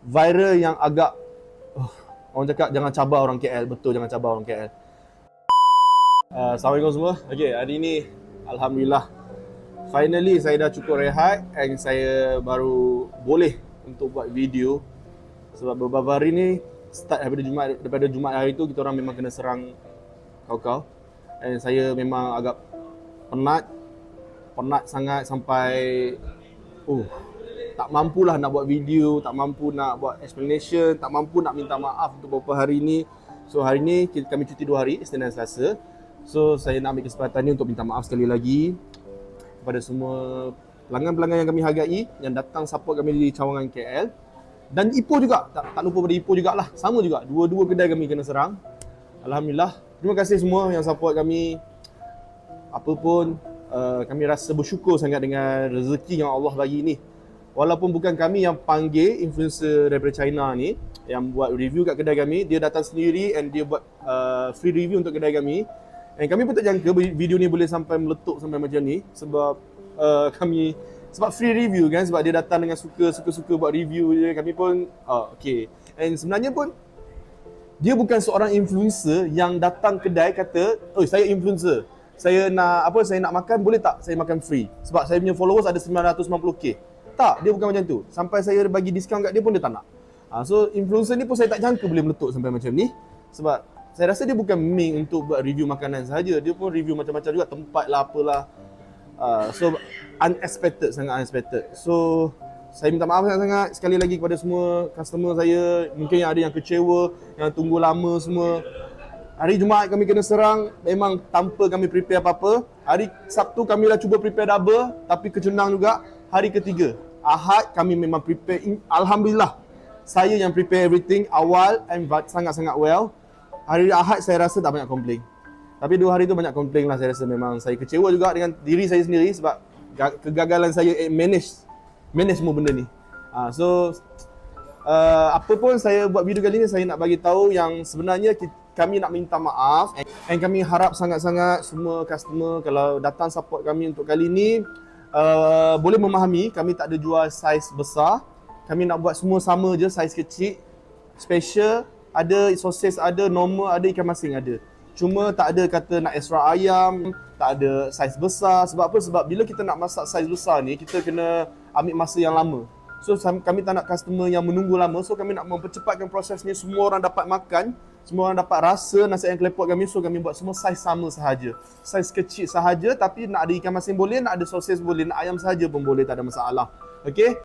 viral yang agak orang cakap jangan cabar orang KL. Betul, jangan cabar orang KL. Assalamualaikum semua. Okay, hari ni Alhamdulillah finally saya dah cukup rehat and saya baru boleh untuk buat video. Sebab beberapa hari ni start daripada Jumaat hari tu kita orang memang kena serang kau-kau. And saya memang agak penat sangat sampai tak mampulah nak buat video, tak mampu nak buat explanation, tak mampu nak minta maaf untuk beberapa hari ni. So hari ni kami cuti 2 hari, Isnin dan Selasa. So saya nak ambil kesempatan ni untuk minta maaf sekali lagi kepada semua pelanggan-pelanggan yang kami hargai yang datang support kami di Cawangan KL. Dan Ipoh juga, tak lupa pada Ipoh jugalah. Sama juga, dua kedai kami kena serang. Alhamdulillah. Terima kasih semua yang support kami. Apa pun, kami rasa bersyukur sangat dengan rezeki yang Allah bagi ni. Walaupun bukan kami yang panggil influencer daripada China ni yang buat review kat kedai kami, dia datang sendiri and dia buat free review untuk kedai kami. And kami pun tak jangka video ni boleh sampai meletup sampai macam ni sebab sebab free review kan, sebab dia datang dengan suka buat review je. Kami pun okay. And sebenarnya pun dia bukan seorang influencer yang datang kedai kata, "Oh, saya influencer. Saya nak makan, boleh tak saya makan free? Sebab saya punya followers ada 950k." Tak, dia bukan macam tu. Sampai saya bagi diskaun kat dia pun dia tak nak. So influencer ni pun saya tak jangka boleh meletup sampai macam ni. Sebab saya rasa dia bukan main untuk buat review makanan saja. Dia pun review macam-macam juga, tempat lah apalah. So unexpected, sangat unexpected. So saya minta maaf sangat-sangat sekali lagi kepada semua customer saya. Mungkin ada yang kecewa, yang tunggu lama semua. Hari Jumaat kami kena serang memang tanpa kami prepare apa-apa. Hari Sabtu kami dah cuba prepare double tapi kecunang juga. Hari ketiga Ahad kami memang prepare. Alhamdulillah saya yang prepare everything awal and sangat-sangat well. Hari Ahad saya rasa tak banyak komplain. Tapi 2 hari tu banyak komplain lah. Saya rasa memang saya kecewa juga dengan diri saya sendiri sebab kegagalan saya manage semua benda ni. Apa pun saya buat video kali ni, saya nak bagi tahu yang sebenarnya kami nak minta maaf and kami harap sangat-sangat semua customer kalau datang support kami untuk kali ni boleh memahami kami tak ada jual saiz besar. Kami nak buat semua sama je, saiz kecil, special, ada sosis, ada normal, ada ikan masin ada. Cuma tak ada kata nak extra ayam, tak ada saiz besar. Sebab apa? Sebab bila kita nak masak saiz besar ni, kita kena ambil masa yang lama. So kami tak nak customer yang menunggu lama. So kami nak mempercepatkan proses ni, semua orang dapat makan, semua orang dapat rasa nasi ayam klepot kami. So kami buat semua saiz sama sahaja, saiz kecil sahaja. Tapi nak ada ikan masin boleh, nak ada sosis boleh, nak ayam sahaja pun boleh, tak ada masalah. Okay?